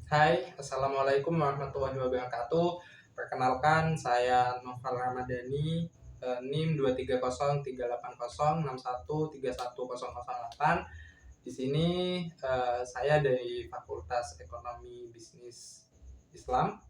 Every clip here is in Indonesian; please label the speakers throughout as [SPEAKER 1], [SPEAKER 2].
[SPEAKER 1] Hai, Assalamualaikum warahmatullahi wabarakatuh. Perkenalkan, saya Noval Ramadhani, NIM 2303806131008. Di sini saya dari Fakultas Ekonomi Bisnis Islam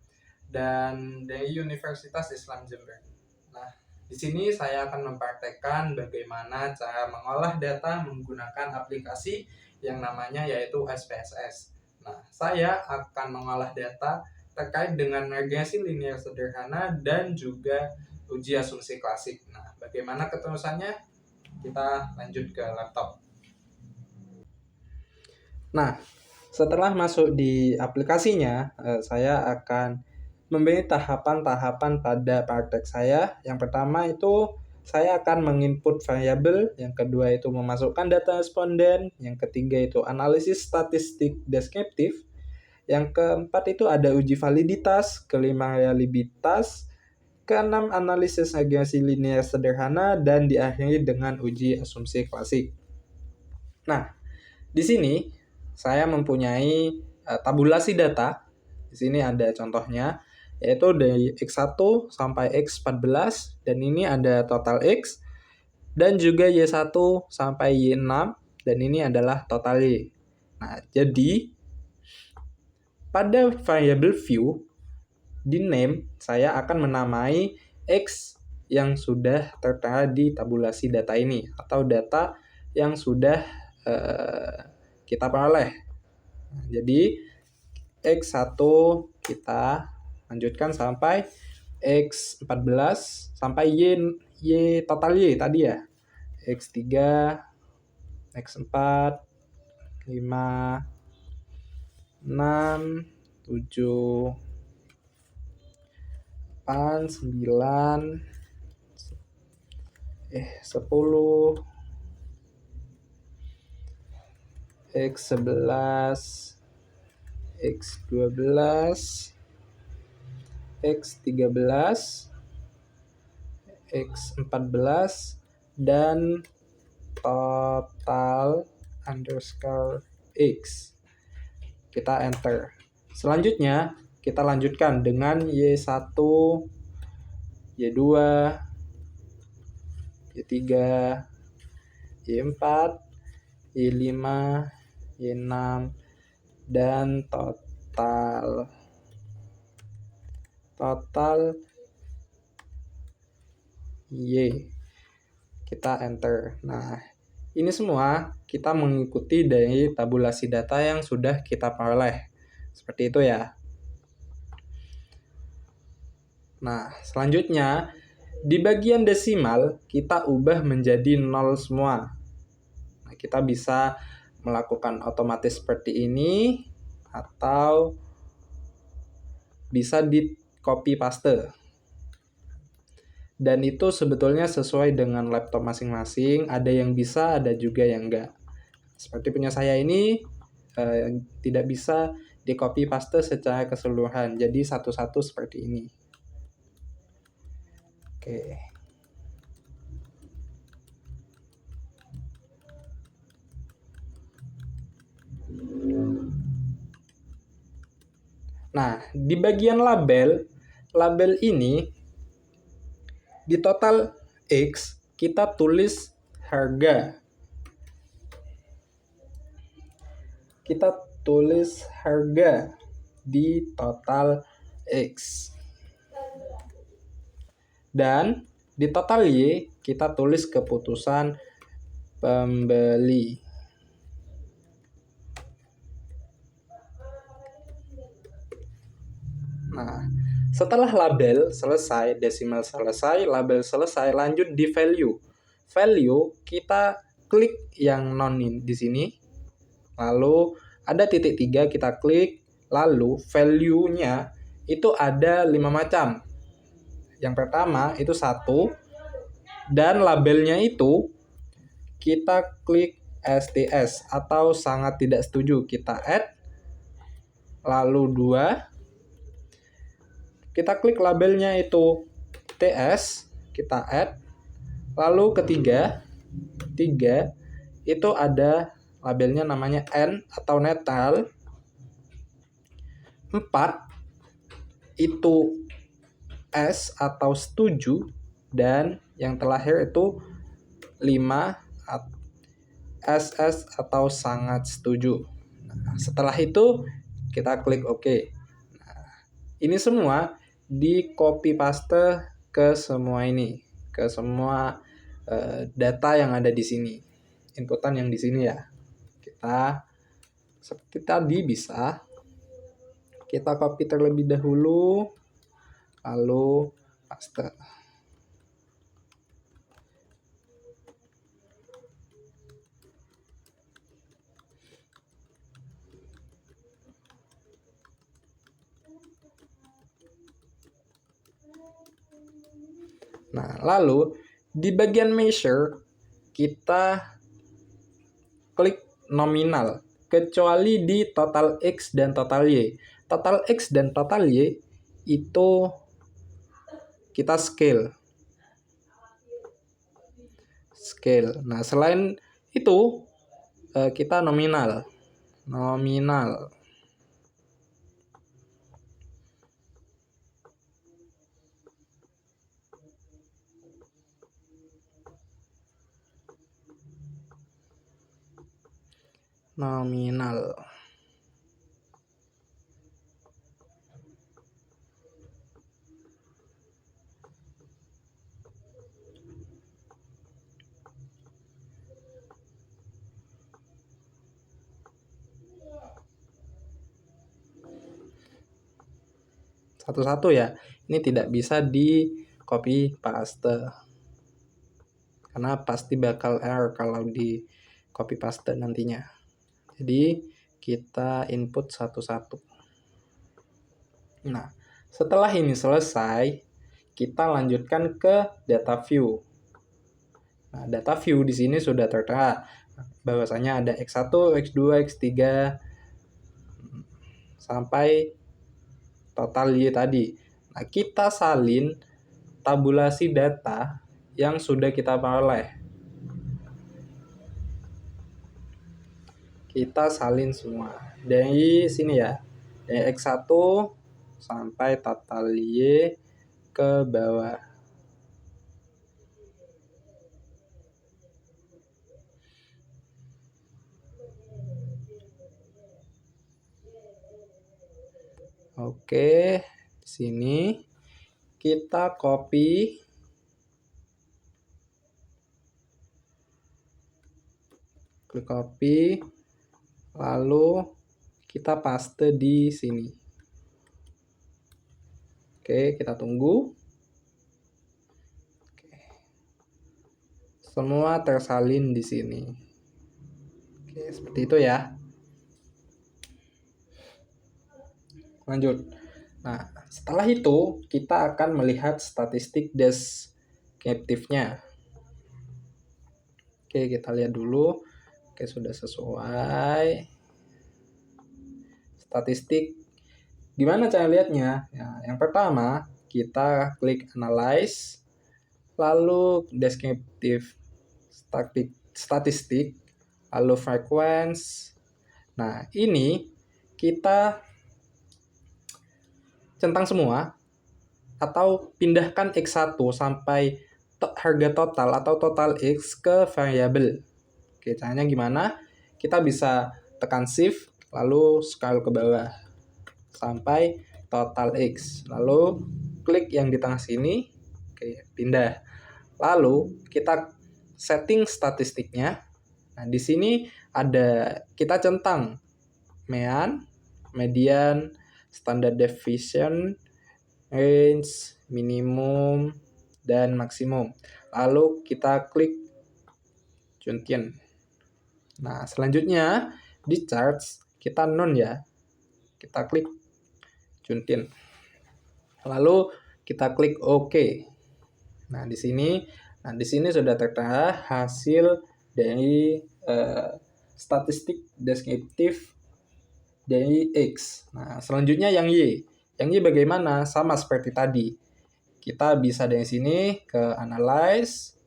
[SPEAKER 1] dan dari Universitas Islam Jember. Nah, di sini saya akan mempraktekkan bagaimana cara mengolah data menggunakan aplikasi yang namanya yaitu SPSS. Nah, saya akan mengolah data terkait dengan regresi linear sederhana dan juga uji asumsi klasik. Nah, bagaimana keterusannya? Kita lanjut ke laptop. Nah, setelah masuk di aplikasinya, saya akan memberi tahapan-tahapan pada praktek saya. Yang pertama itu saya akan menginput variabel, yang kedua itu memasukkan data responden, yang ketiga itu analisis statistik deskriptif, yang keempat itu ada uji validitas, kelima reliabilitas, keenam analisis regresi linear sederhana, dan diakhiri dengan uji asumsi klasik. Nah, di sini saya mempunyai tabulasi data. Di sini ada contohnya, yaitu dari X1 sampai X14, dan ini ada total X, dan juga Y1 sampai Y6, dan ini adalah total Y. Nah, jadi pada variable view, di name, saya akan menamai X yang sudah tertera di tabulasi data ini, atau data yang sudah kita peroleh. Jadi X1 kita lanjutkan sampai X14 sampai Y total Y tadi ya. X3, X4, 5, 6, 7, 8, 9, 10, X11, X12, X13, X14, dan total underscore X. Kita enter. Selanjutnya, kita lanjutkan dengan Y1, Y2, Y3, Y4, Y5, Y6, dan total Y. Kita enter. Nah, ini semua kita mengikuti dari tabulasi data yang sudah kita peroleh. Seperti itu ya. Nah, selanjutnya di bagian desimal kita ubah menjadi 0 semua. Nah, kita bisa melakukan otomatis seperti ini atau bisa di copy paste. Dan itu sebetulnya sesuai dengan laptop masing-masing. Ada yang bisa, ada juga yang enggak. Seperti punya saya ini tidak bisa di copy paste secara keseluruhan. Jadi satu-satu seperti ini. Oke. Nah, di bagian label ini di total X kita tulis harga. Kita tulis harga di total X. Dan di total Y kita tulis keputusan pembeli. Nah, setelah label selesai, desimal selesai, label selesai, lanjut di value. Value kita klik yang non di sini. Lalu ada titik 3 kita klik. Lalu value-nya itu ada 5 macam. Yang pertama itu 1, dan labelnya itu kita klik STS atau sangat tidak setuju, kita add. Lalu 2, kita klik labelnya itu TS, kita add. Lalu ketiga itu ada labelnya namanya N atau netral. 4 itu S atau setuju, dan yang terakhir itu 5 SS atau sangat setuju. Nah, setelah itu kita klik OK. Nah, ini semua di copy paste ke semua ini, ke semua data yang ada di sini, inputan yang di sini ya. Kita seperti tadi bisa kita copy terlebih dahulu, lalu paste. Nah, lalu di bagian measure kita klik nominal, kecuali di total X dan total Y. Total X dan total Y itu kita scale. Nah, selain itu kita nominal. Satu-satu ya. Ini tidak bisa di copy paste. Karena pasti bakal error kalau di copy paste nantinya. Jadi kita input satu-satu. Nah, setelah ini selesai, kita lanjutkan ke data view. Nah, data view di sini sudah tertera bahwasanya ada X1, X2, X3 sampai total Y tadi. Nah, kita salin tabulasi data yang sudah kita peroleh. Kita salin semua. Dari sini ya. Dari X1 sampai total Y ke bawah. Oke, di sini kita copy klik copy, lalu kita paste di sini. Oke, kita tunggu. Oke. Semua tersalin di sini. Oke, seperti itu ya. Lanjut. Nah, setelah itu kita akan melihat statistik deskriptifnya. Oke, kita lihat dulu. Oke, sudah sesuai. Statistik. Gimana cara lihatnya? Ya, yang pertama, kita klik analyze, lalu deskriptif statistik, lalu frequency. Nah, ini kita centang semua atau pindahkan X1 sampai harga total atau total X ke variabel. Oke, caranya gimana? Kita bisa tekan shift lalu scroll ke bawah sampai total X. Lalu klik yang di tengah sini. Oke, pindah. Lalu kita setting statistiknya. Nah, di sini ada kita centang mean, median, standard deviation, range, minimum, dan maksimum. Lalu kita klik Juntian. Nah, selanjutnya di charts kita none ya. Kita klik Juntian. Lalu kita klik OK. Nah, di sini sudah tertera hasil dari statistik deskriptif dari X. Nah, selanjutnya yang Y. Yang Y bagaimana? Sama seperti tadi. Kita bisa dari sini ke analyze,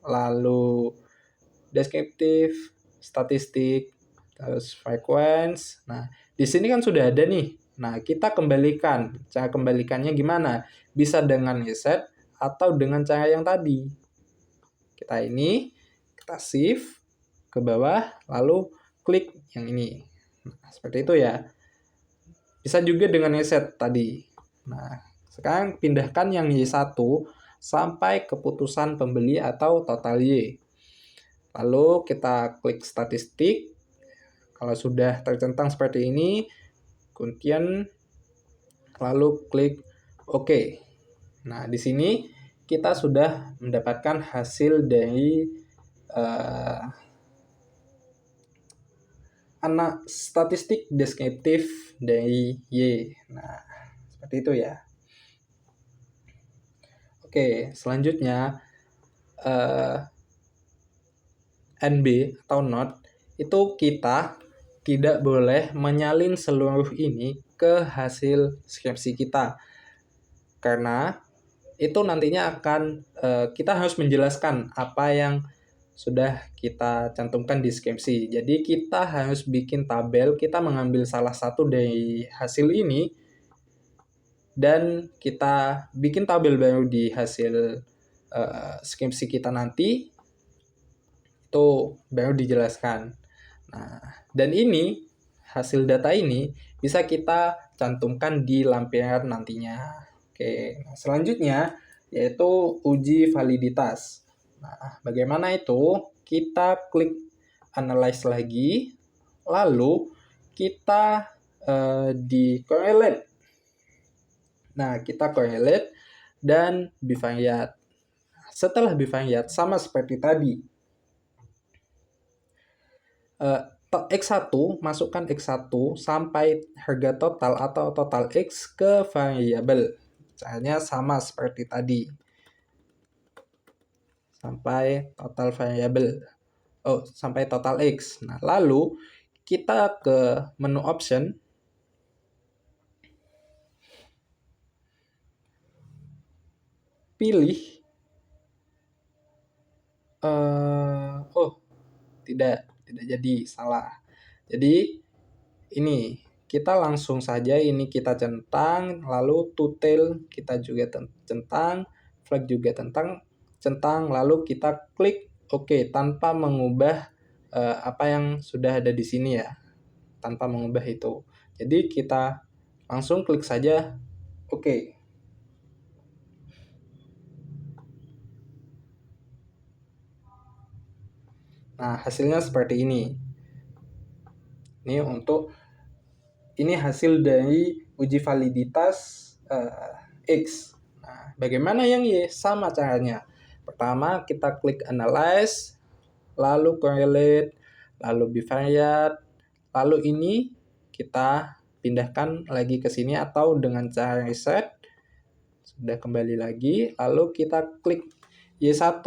[SPEAKER 1] lalu deskriptif, statistik, terus frequency. Nah, di sini kan sudah ada nih. Nah, kita kembalikan. Cara kembalikannya gimana? Bisa dengan reset atau dengan cara yang tadi. Kita shift ke bawah, lalu klik yang ini. Nah, seperti itu ya. Bisa juga dengan reset tadi. Nah, sekarang pindahkan yang Y1 sampai keputusan pembeli atau total Y. Lalu kita klik statistik. Kalau sudah tercentang seperti ini, kemudian lalu klik OK. Nah, di sini kita sudah mendapatkan hasil dari anak statistik deskriptif dari Y. Nah, seperti itu ya. Oke, selanjutnya NB atau not itu kita tidak boleh menyalin seluruh ini ke hasil skripsi kita. Karena itu nantinya akan kita harus menjelaskan apa yang sudah kita cantumkan di skripsi. Jadi kita harus bikin tabel, kita mengambil salah satu dari hasil ini dan kita bikin tabel baru di hasil skripsi kita nanti, itu baru dijelaskan. Nah, dan ini hasil data ini bisa kita cantumkan di lampiran nantinya. Oke, nah selanjutnya yaitu uji validitas. Nah, bagaimana itu? Kita klik analyze lagi, lalu kita di correlate. Nah, kita correlate dan bivariate. Setelah bivariate sama seperti tadi. X1, masukkan X1 sampai harga total atau total X ke variabel. Caranya sama seperti tadi. Sampai total variabel. Sampai total X. Nah, lalu kita ke menu option. Pilih. Tidak jadi, salah. Jadi ini kita langsung saja ini kita centang, lalu tutel kita juga centang, flag juga centang, lalu kita klik OK tanpa mengubah apa yang sudah ada di sini ya, tanpa mengubah itu. Jadi kita langsung klik saja OK. Nah, hasilnya seperti ini. Ini hasil dari uji validitas X. Nah, bagaimana yang Y? Sama caranya. Pertama, kita klik analyze, lalu correlate, lalu bivariate, lalu ini kita pindahkan lagi ke sini atau dengan cara reset. Sudah kembali lagi, lalu kita klik Y1,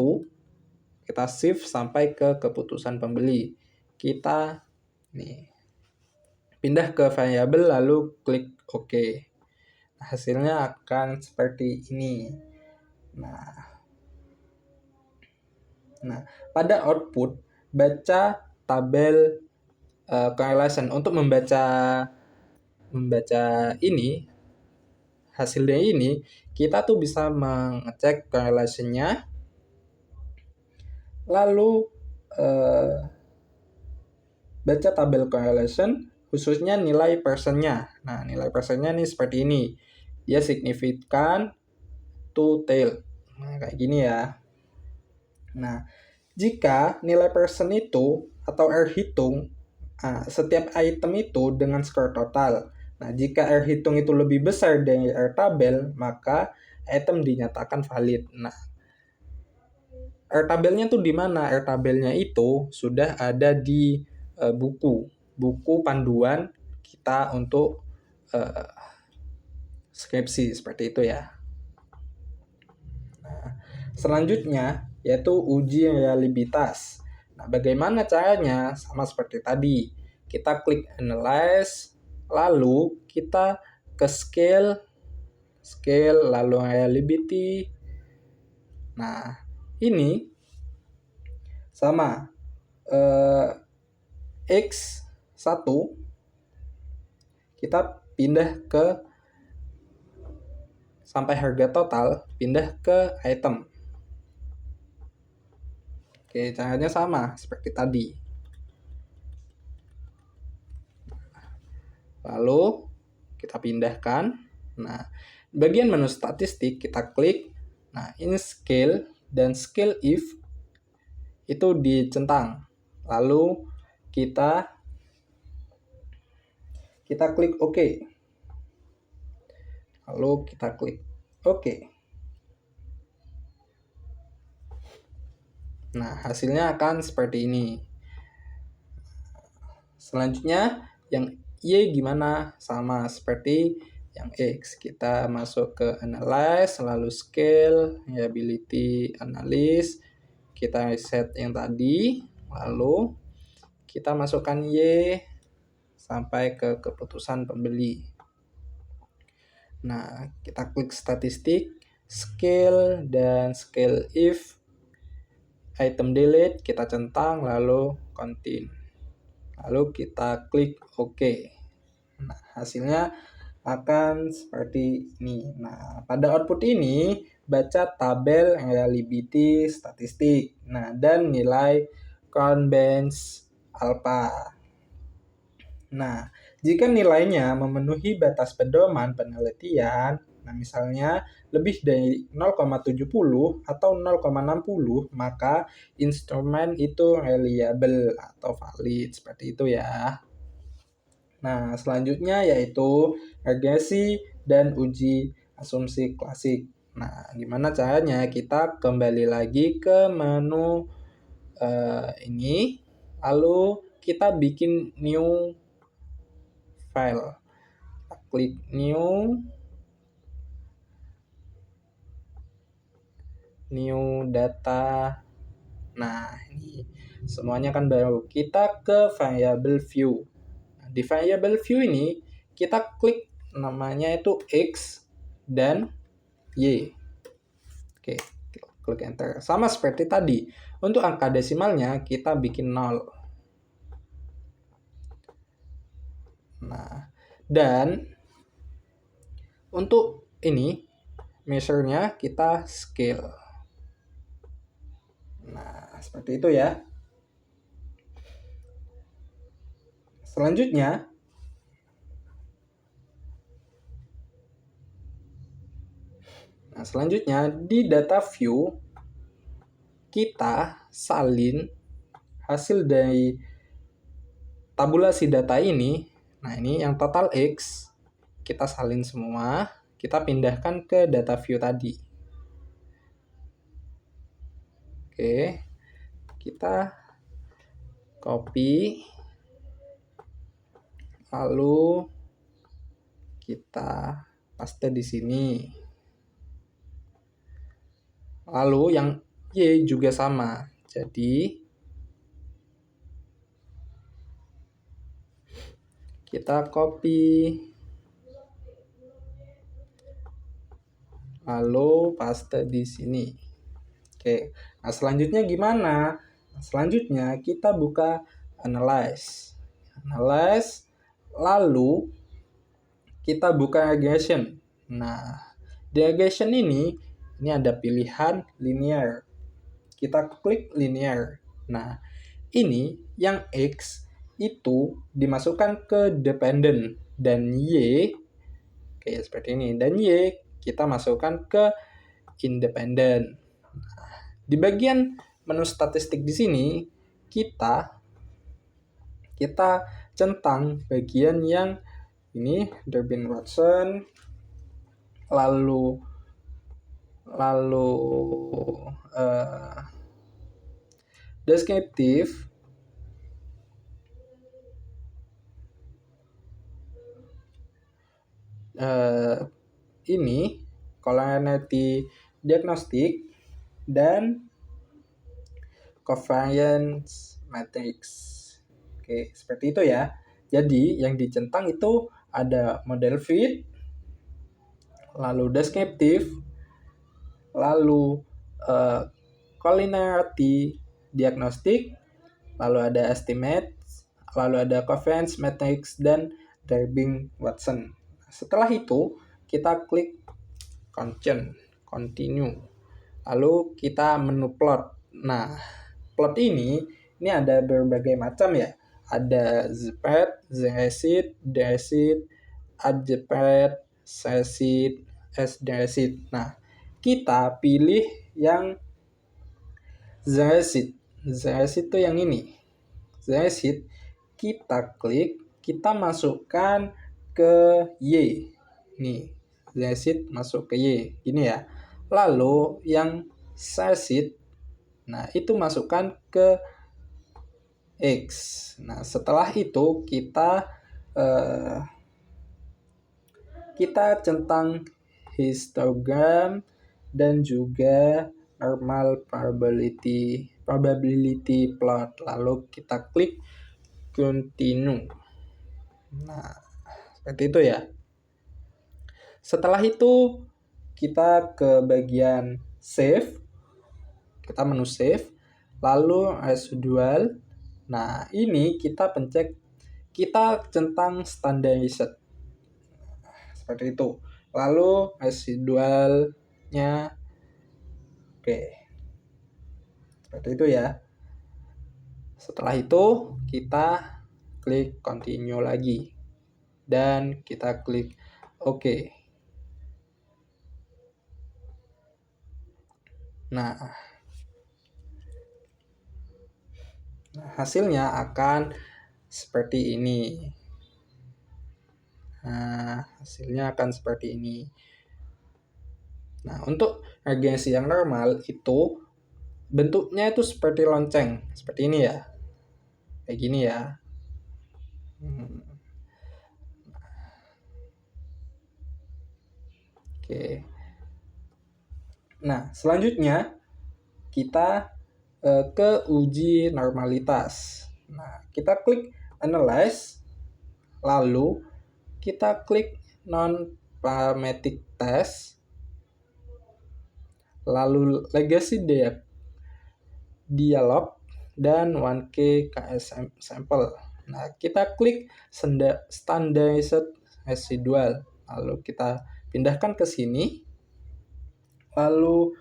[SPEAKER 1] kita shift sampai ke keputusan pembeli. Kita pindah ke variabel lalu klik OK. Hasilnya akan seperti ini. Nah, pada output baca tabel correlation. Untuk membaca ini hasil dari ini, kita tuh bisa mengecek correlation-nya, lalu baca tabel correlation, khususnya nilai persennya. Nah, nilai persennya nih seperti ini. Dia signifikan to tail. Nah, kayak gini ya. Nah, jika nilai persen itu atau R hitung, setiap item itu dengan skor total. Nah, jika R hitung itu lebih besar dari R tabel, maka item dinyatakan valid. Nah, R tabelnya tuh di mana? R tabelnya itu sudah ada di buku panduan kita untuk skripsi, seperti itu ya. Nah, selanjutnya yaitu uji reliabilitas. Nah, bagaimana caranya? Sama seperti tadi. Kita klik analyze, lalu kita ke scale lalu reliability. Nah, ini sama X1 kita pindah ke sampai harga total, pindah ke item. Oke, caranya sama seperti tadi. Lalu kita pindahkan. Nah, bagian menu statistik kita klik. Nah, ini scale dan scale if itu dicentang. Lalu kita klik OK. Lalu kita klik OK. Nah, hasilnya akan seperti ini. Selanjutnya, yang Y gimana? Sama seperti yang X. Kita masuk ke Analyze, lalu Scale, Ability Analysis. Kita set yang tadi, lalu kita masukkan Y sampai ke keputusan pembeli. Nah, kita klik statistik, Scale, dan Scale if. Item delete, kita centang, lalu continue. Lalu kita klik OK. Nah, hasilnya akan seperti ini. Nah, pada output ini, baca tabel reliability statistik. Nah, dan nilai Cronbach's alpha. Nah, jika nilainya memenuhi batas pedoman penelitian, nah misalnya lebih dari 0,70 atau 0,60, maka instrumen itu reliable atau valid, seperti itu ya. Nah, selanjutnya yaitu regresi dan uji asumsi klasik. Nah, gimana caranya? Kita kembali lagi ke menu ini, lalu kita bikin new file. Kita klik new data. Nah, ini semuanya kan baru. Kita ke variable view. Nah, di variable view ini kita klik namanya itu X dan Y. Oke, klik enter. Sama seperti tadi. Untuk angka desimalnya kita bikin 0. Nah, dan untuk ini measure-nya kita scale. Nah, seperti itu ya. Selanjutnya di data view kita salin hasil dari tabulasi data ini. Nah, ini yang total X kita salin semua, kita pindahkan ke data view tadi. Oke, kita copy, lalu kita paste di sini. Lalu yang Y juga sama. Jadi kita copy, lalu paste di sini. Oke, nah selanjutnya gimana? Nah, selanjutnya kita buka Analyze, lalu kita buka regression. Nah, di regression ini ada pilihan linear. Kita klik linear. Nah, ini yang X itu dimasukkan ke dependent dan Y kayak seperti ini, dan Y kita masukkan ke independent. Nah, di bagian menu statistik di sini kita centang bagian yang ini Durbin-Watson, lalu descriptive, ini collinearity diagnostic, dan covariance matrix. Oke, seperti itu ya. Jadi yang dicentang itu ada model fit, lalu descriptive, lalu collinearity diagnostic, lalu ada estimate, lalu ada covariance matrix, dan Durbin-Watson. Setelah itu kita klik continue. Lalu kita menu plot. Nah, plot ini ada berbagai macam ya. Ada Zped, Zrexit, Drexit, Adjeped, Sexit, Sdrexit. Nah, kita pilih yang Zrexit. Zrexit itu yang ini. Zrexit, kita klik, kita masukkan ke Y. Nih, Zrexit masuk ke Y. Gini ya. Lalu yang Sexit, nah itu masukkan ke X. Nah, setelah itu kita centang histogram dan juga normal probability plot. Lalu kita klik continue. Nah, seperti itu ya. Setelah itu kita ke bagian save. Kita menu save. Lalu residual. Nah, ini kita centang standardized. Seperti itu. Lalu residualnya oke. Seperti itu ya. Setelah itu kita klik continue lagi. Dan kita klik OK. Nah, hasilnya akan seperti ini. Nah, hasilnya akan seperti ini. Nah, untuk regensi yang normal itu bentuknya itu seperti lonceng. Seperti ini ya. Kayak gini ya. Oke. Nah, selanjutnya kita ke uji normalitas. Nah, kita klik analyze. Lalu kita klik non-parametric test. Lalu legacy dialog dan 1K KS sampel. Nah, kita klik standardized residual. Lalu kita pindahkan ke sini. Lalu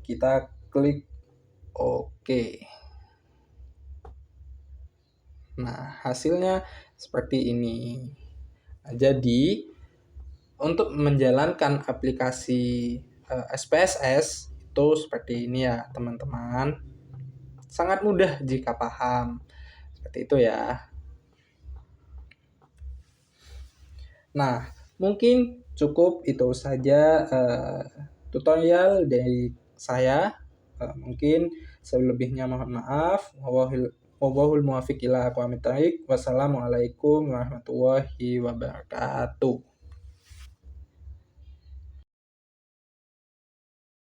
[SPEAKER 1] kita klik OK. Nah, hasilnya seperti ini. Nah, jadi untuk menjalankan aplikasi SPSS itu seperti ini ya, teman-teman. Sangat mudah jika paham. Seperti itu ya. Nah, mungkin cukup itu saja tutorial dari saya. Mungkin selebihnya mohon maaf. Wallahul muwaffiq ila aqwamit thoriq. Wassalamualaikum warahmatullahi wabarakatuh.